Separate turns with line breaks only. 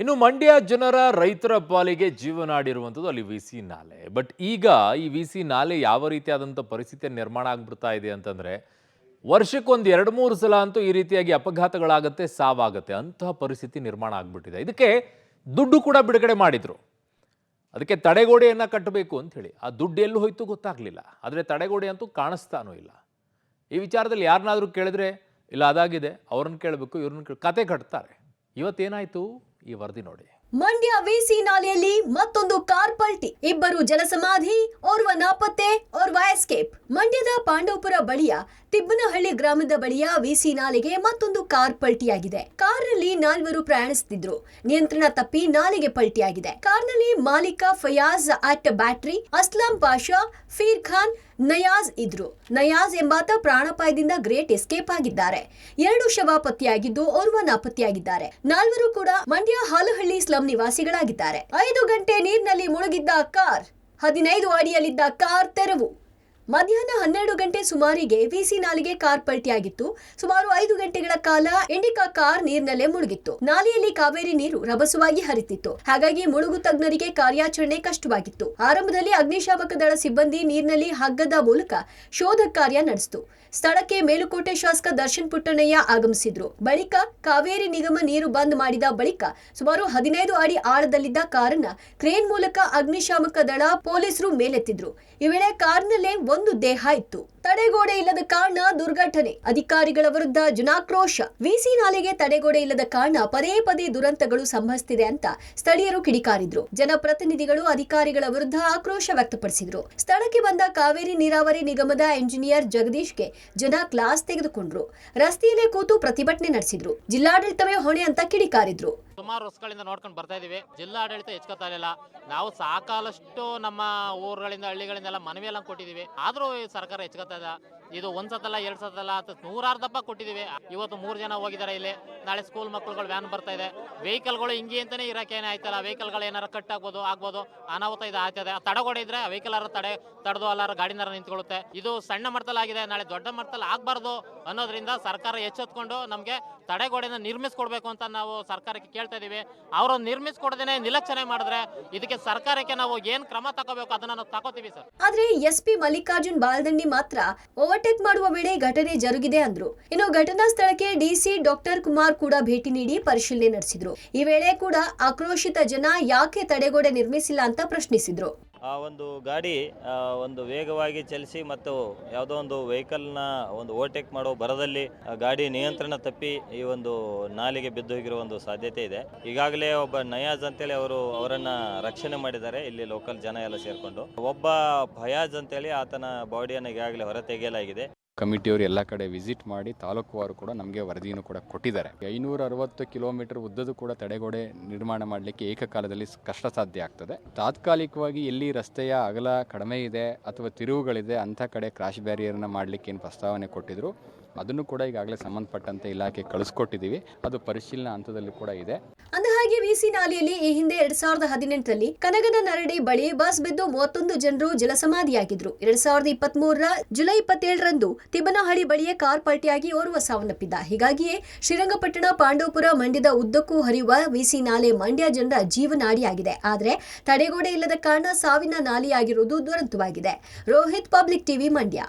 ಇನ್ನು ಮಂಡ್ಯ ಜನರ ರೈತರ ಪಾಲಿಗೆ ಜೀವನಾಡಿರುವಂಥದ್ದು ಅಲ್ಲಿ ವಿಸಿ ನಾಲೆ. ಬಟ್ ಈಗ ಈ ವಿಸಿ ನಾಲೆ ಯಾವ ರೀತಿಯಾದಂಥ ಪರಿಸ್ಥಿತಿ ನಿರ್ಮಾಣ ಆಗ್ಬಿಡ್ತಾ ಇದೆ ಅಂತಂದ್ರೆ ವರ್ಷಕ್ಕೊಂದು 2-3 ಸಲ ಅಂತೂ ಈ ರೀತಿಯಾಗಿ ಅಪಘಾತಗಳಾಗತ್ತೆ, ಸಾವಾಗತ್ತೆ. ಅಂತಹ ಪರಿಸ್ಥಿತಿ ನಿರ್ಮಾಣ ಆಗ್ಬಿಟ್ಟಿದೆ. ಇದಕ್ಕೆ ದುಡ್ಡು ಕೂಡ ಬಿಡುಗಡೆ ಮಾಡಿದ್ರು. ಅದಕ್ಕೆ ತಡೆಗೋಡೆಯನ್ನ ಕಟ್ಟಬೇಕು ಅಂತ ಹೇಳಿ ಆ ದುಡ್ಡು ಎಲ್ಲಿ ಹೋಯ್ತು ಗೊತ್ತಾಗ್ಲಿಲ್ಲ. ಆದರೆ ತಡೆಗೋಡೆ ಅಂತೂ ಕಾಣಿಸ್ತಾನೂ ಇಲ್ಲ. ಈ ವಿಚಾರದಲ್ಲಿ ಯಾರನ್ನಾದ್ರೂ ಕೇಳಿದ್ರೆ ಇಲ್ಲ ಅದಾಗಿದೆ, ಅವ್ರನ್ನ ಕೇಳಬೇಕು, ಇವ್ರನ್ನ ಕತೆ ಕಟ್ತಾರೆ. ಇವತ್ತೇನಾಯ್ತು ಈ ವರದಿ ನೋಡಿ.
ಮಂಡ್ಯ ವಿಸಿ ನಾಲೆಯಲ್ಲಿ ಮತ್ತೊಂದು ಕಾರ್ ಪಲ್ಟಿ, ಇಬ್ಬರು ಜಲಸಮಾಧಿ, ಓರ್ವ ನಾಪತ್ತೆ, ಓರ್ವ ಎಸ್ಕೇಪ್. ಮಂಡ್ಯದ ಪಾಂಡವಪುರ ಬಳಿಯ ತಿಬ್ಬನಹಳ್ಳಿ ಗ್ರಾಮದ ಬಳಿಯ ವಿಸಿ ನಾಲೆಗೆ ಮತ್ತೊಂದು ಕಾರ್ ಪಲ್ಟಿಯಾಗಿದೆ. ಕಾರ್ನಲ್ಲಿ 4 ಪ್ರಯಾಣಿಸುತ್ತಿದ್ರು. ನಿಯಂತ್ರಣ ತಪ್ಪಿ ನಾಲೆಗೆ ಪಲ್ಟಿಯಾಗಿದೆ. ಕಾರ್ನಲ್ಲಿ ಮಾಲೀಕ ಫಯಾಜ್ ಅಟ್ ಬ್ಯಾಟ್ರಿ, ಅಸ್ಲಾಂ ಪಾಷಾ, ಫೀರ್ ಖಾನ್, ನಯಾಜ್ ಇದ್ರು. ನಯಾಜ್ ಎಂಬಾತ ಪ್ರಾಣಾಪಾಯದಿಂದ ಗ್ರೇಟ್ ಎಸ್ಕೇಪ್ ಆಗಿದ್ದಾರೆ. 2 ಶವ ಪತ್ತೆಯಾಗಿದ್ದು ಓರ್ವ ನಾಪತ್ತೆಯಾಗಿದ್ದಾರೆ. 4 ಕೂಡ ಮಂಡ್ಯ ಹಾಲಹಳ್ಳಿ ಸ್ಲಂ ನಿವಾಸಿಗಳಾಗಿದ್ದಾರೆ. 5 ಗಂಟೆ ನೀರಿನಲ್ಲಿ ಮುಳುಗಿದ್ದ ಕಾರ್, 15 ಅಡಿಯಲ್ಲಿದ್ದ ಕಾರ್ ತೆರವು. ಮಧ್ಯಾಹ್ನ 12 ಗಂಟೆ ಸುಮಾರಿಗೆ ವಿಸಿ ನಾಲೆಗೆ ಕಾರ್ ಪಲ್ಟಿಯಾಗಿತ್ತು. ಸುಮಾರು 5 ಗಂಟೆಗಳ ಕಾಲ ಇಂಡಿಕಾ ಕಾರ್ ನೀರಿನಲ್ಲೇ ಮುಳುಗಿತ್ತು. ನಾಲೆಯಲ್ಲಿ ಕಾವೇರಿ ನೀರು ರಭಸವಾಗಿ ಹರಿತಿತ್ತು. ಹಾಗಾಗಿ ಮುಳುಗು ತಜ್ಞರಿಗೆ ಕಾರ್ಯಾಚರಣೆ ಕಷ್ಟವಾಗಿತ್ತು. ಆರಂಭದಲ್ಲಿ ಅಗ್ನಿಶಾಮಕ ದಳ ಸಿಬ್ಬಂದಿ ನೀರಿನಲ್ಲಿ ಹಗ್ಗದ ಮೂಲಕ ಶೋಧ ಕಾರ್ಯ ನಡೆಸಿತು. ಸ್ಥಳಕ್ಕೆ ಮೇಲುಕೋಟೆ ಶಾಸಕ ದರ್ಶನ್ ಪುಟ್ಟಣ್ಣಯ್ಯ ಆಗಮಿಸಿದ್ರು. ಬಳಿಕ ಕಾವೇರಿ ನಿಗಮ ನೀರು ಬಂದ್ ಮಾಡಿದ ಬಳಿಕ ಸುಮಾರು 15 ಅಡಿ ಆಳದಲ್ಲಿದ್ದ ಕಾರನ್ನ ಕ್ರೇನ್ ಮೂಲಕ ಅಗ್ನಿಶಾಮಕ ದಳ ಪೊಲೀಸರು ಮೇಲೆತ್ತಿದ್ರು. ಈ ವೇಳೆ ಕಾರ್ನಲ್ಲೇ ಒಂದು ದೇಹ ಇತ್ತು. ತಡೆಗೋಡೆ ಇಲ್ಲದ ಕಾರಣ ದುರ್ಘಟನೆ, ಅಧಿಕಾರಿಗಳ ವಿರುದ್ಧ ಜನಾಕ್ರೋಶ. ವಿಸಿ ನಾಲೆಗೆ ತಡೆಗೋಡೆ ಇಲ್ಲದ ಕಾರಣ ಪದೇ ಪದೇ ದುರಂತಗಳು ಸಂಭವಿಸುತ್ತಿದೆ ಅಂತ ಸ್ಥಳೀಯರು ಕಿಡಿಕಾರಿದ್ರು. ಜನಪ್ರತಿನಿಧಿಗಳು ಅಧಿಕಾರಿಗಳ ವಿರುದ್ಧ ಆಕ್ರೋಶ ವ್ಯಕ್ತಪಡಿಸಿದ್ರು. ಸ್ಥಳಕ್ಕೆ ಬಂದ ಕಾವೇರಿ ನೀರಾವರಿ ನಿಗಮದ ಇಂಜಿನಿಯರ್ ಜಗದೀಶ್ಗೆ ಜನ ಕ್ಲಾಸ್ ತೆಗೆದುಕೊಂಡ್ರು. ರಸ್ತೆಯಲ್ಲೇ ಕೂತು ಪ್ರತಿಭಟನೆ ನಡೆಸಿದ್ರು. ಜಿಲ್ಲಾಡಳಿತವೇ ಹೊಣೆ ಅಂತ ಕಿಡಿಕಾರಿದ್ರು.
ಸುಮಾರು ವರ್ಷಗಳಿಂದ ನೋಡ್ಕೊಂಡು ಬರ್ತಾ ಇದೀವಿ. ಜಿಲ್ಲಾಡಳಿತ ಎಚ್ಚೆತ್ತಾ ಇಲ್ಲ. ನಾವು ಸಾಕಷ್ಟು ನಮ್ಮ ಊರುಗಳಿಂದ ಹಳ್ಳಿಗಳಿಂದೆಲ್ಲ ಮನವಿಯೆಲ್ಲ ಕೊಟ್ಟಿದ್ದೀವಿ. ಆದರೂ ಸರ್ಕಾರ ಎಚ್ಚೆತ್ತಾ ಇಲ್ಲ. ಇದು ಒಂದ್ಸತ್ತಲ್ಲ 2 ಸತ್ತಲ್ಲ, ನೂರಾರು ದಪ್ಪ ಕೊಟ್ಟಿದ್ದೀವಿ. ಇವತ್ತು 3 ಜನ ಹೋಗಿದ್ದಾರೆ ಇಲ್ಲಿ. ನಾಳೆ ಸ್ಕೂಲ್ ಮಕ್ಕಳುಗಳು ವ್ಯಾನ್ ಬರ್ತಾ ಇದೆ. ವೆಹಿಕಲ್ಗಳು ಹಿಂಗೆ ಅಂತಾನೆ ಇರೋಕೇನೆ ಆಯ್ತಲ್ಲ. ವೆಹಿಕಲ್ಗಳು ಏನಾರು ಕಟ್ ಆಗ್ಬೋದು ಅನಾಹುತ ಇದು ಆಗ್ತದೆ. ತಡೆಗೋಡೆ ಇದ್ರೆ ವೆಹಿಕಲ್ ತಡೆದು ಅಲ್ಲಾರ ಗಾಡಿನಾರ ನಿಂತ್ಕೊಳ್ಳುತ್ತೆ. ಇದು ಸಣ್ಣ ಮಟ್ಟದಲ್ಲಾಗಿದೆ, ನಾಳೆ ದೊಡ್ಡ ಮಟ್ಟದಲ್ಲಿ ಆಗ್ಬಾರ್ದು ಅನ್ನೋದ್ರಿಂದ ಸರ್ಕಾರ ಎಚ್ಚೆತ್ಕೊಂಡು ನಮಗೆ ತಡೆಗೋಡೆನ ನಿರ್ಮಿಸ್ಕೊಡ್ಬೇಕು ಅಂತ ನಾವು ಸರ್ಕಾರಕ್ಕೆ ಕೇಳ್ತಾ ಇದೀವಿ. ಅವರು ನಿರ್ಮಿಸ್ಕೊಡದೇನೆ ನಿರ್ಲಕ್ಷ್ಯ ಮಾಡಿದ್ರೆ ಇದಕ್ಕೆ ಸರ್ಕಾರಕ್ಕೆ ನಾವು ಏನ್ ಕ್ರಮ ತಗೋಬೇಕು ಅದನ್ನ ನಾವು ತಗೋತೀವಿ ಸರ್.
ಆದ್ರೆ ಎಸ್ಪಿ ಮಲ್ಲಿಕಾರ್ಜುನ್ ಬಾಲ್ದಂಡಿ ಮಾತ್ರ ಓವರ್ಟೇಕ್ ಮಾಡುವ ವೇಳೆ ಘಟನೆ ಜರುಗಿದೆ ಅಂದ್ರು. ಇನ್ನು ಘಟನಾ ಸ್ಥಳಕ್ಕೆ ಡಿಸಿ ಡಾಕ್ಟರ್ ಕುಮಾರ್ ಕೂಡ ಭೇಟಿ ನೀಡಿ ಪರಿಶೀಲನೆ ನಡೆಸಿದ್ರು. ಈ ವೇಳೆ ಕೂಡ ಆಕ್ರೋಶಿತ ಜನ ಯಾಕೆ ತಡೆಗೋಡೆ ನಿರ್ಮಿಸಿಲ್ಲ ಅಂತ ಪ್ರಶ್ನಿಸಿದ್ರು.
ಆ ಒಂದು ಗಾಡಿ ಒಂದು ವೇಗವಾಗಿ ಚಲಿಸಿ ಮತ್ತು ಯಾವುದೋ ಒಂದು ವೆಹಿಕಲ್ನ ಒಂದು ಓವರ್ಟೇಕ್ ಮಾಡೋ ಭರದಲ್ಲಿ ಗಾಡಿ ನಿಯಂತ್ರಣ ತಪ್ಪಿ ಈ ಒಂದು ನಾಲೆಗೆ ಬಿದ್ದು ಹೋಗಿರುವ ಒಂದು ಸಾಧ್ಯತೆ ಇದೆ. ಈಗಾಗಲೇ ಒಬ್ಬ ನಯಾಜ್ ಅಂತೇಳಿ ಅವರನ್ನ ರಕ್ಷಣೆ ಮಾಡಿದ್ದಾರೆ ಇಲ್ಲಿ ಲೋಕಲ್ ಜನ ಎಲ್ಲ ಸೇರ್ಕೊಂಡು. ಒಬ್ಬ ಫಯಾಜ್ ಅಂತೇಳಿ ಆತನ ಬಾಡಿಯನ್ನು ಈಗಾಗಲೇ ಹೊರ ತೆಗೆಯಲಾಗಿದೆ.
ಕಮಿಟಿಯವರು ಎಲ್ಲ ಕಡೆ ವಿಸಿಟ್ ಮಾಡಿ ತಾಲೂಕುವಾರು ಕೂಡ ನಮಗೆ ವರದಿಯನ್ನು ಕೂಡ ಕೊಟ್ಟಿದ್ದಾರೆ. 560 ಕಿಲೋಮೀಟರ್ ಉದ್ದದ ಕೂಡ ತಡೆಗೋಡೆ ನಿರ್ಮಾಣ ಮಾಡಲಿಕ್ಕೆ ಏಕಕಾಲದಲ್ಲಿ ಕಷ್ಟ ಸಾಧ್ಯ ಆಗ್ತದೆ. ತಾತ್ಕಾಲಿಕವಾಗಿ ಎಲ್ಲಿ ರಸ್ತೆಯ ಅಗಲ ಕಡಿಮೆ ಇದೆ ಅಥವಾ ತಿರುವುಗಳಿದೆ ಅಂಥ ಕಡೆ ಕ್ರಾಶ್ ಬ್ಯಾರಿಯರ್ನ ಮಾಡಲಿಕ್ಕೆ ಏನು ಪ್ರಸ್ತಾವನೆ ಕೊಟ್ಟಿದ್ರು ಅದನ್ನು ಕೂಡ ಈಗಾಗಲೇ ಸಂಬಂಧಪಟ್ಟಂತೆ ಇಲಾಖೆ ಕಳಿಸ್ಕೊಟ್ಟಿದ್ದೀವಿ. ಅದು ಪರಿಶೀಲನಾ ಹಂತದಲ್ಲಿ ಕೂಡ ಇದೆ.
ಅಂದಹಾಗೆ ವಿಸಿ ನಾಲೆಯಲ್ಲಿ ಈ ಹಿಂದೆ 2018ರಲ್ಲಿ ಕನಗನನರಡಿ ಬಳಿ ಬಸ್ ಬಿದ್ದು 31 ಜನರು ಜಲಸಮಾಧಿಯಾಗಿದ್ರು. 2023ರ ಜುಲೈ 27ರಂದು ತಿಬ್ಬನಹಳ್ಳಿ ಬಳಿಯೇ ಕಾರ್ ಪಲ್ಟಿಯಾಗಿ ಓರ್ವ ಸಾವನ್ನಪ್ಪಿದ್ದ. ಹೀಗಾಗಿಯೇ ಶ್ರೀರಂಗಪಟ್ಟಣ ಪಾಂಡವಪುರ ಮಂಡ್ಯದ ಉದ್ದಕ್ಕೂ ಹರಿಯುವ ವಿಸಿ ನಾಲೆ ಮಂಡ್ಯ ಜನರ ಜೀವನಾಡಿಯಾಗಿದೆ. ಆದರೆ ತಡೆಗೋಡೆ ಇಲ್ಲದ ಕಾರಣ ಸಾವಿನ ನಾಲೆಯಾಗಿರುವುದು ದುರಂತವಾಗಿದೆ. Rohit, public TV, Mandya.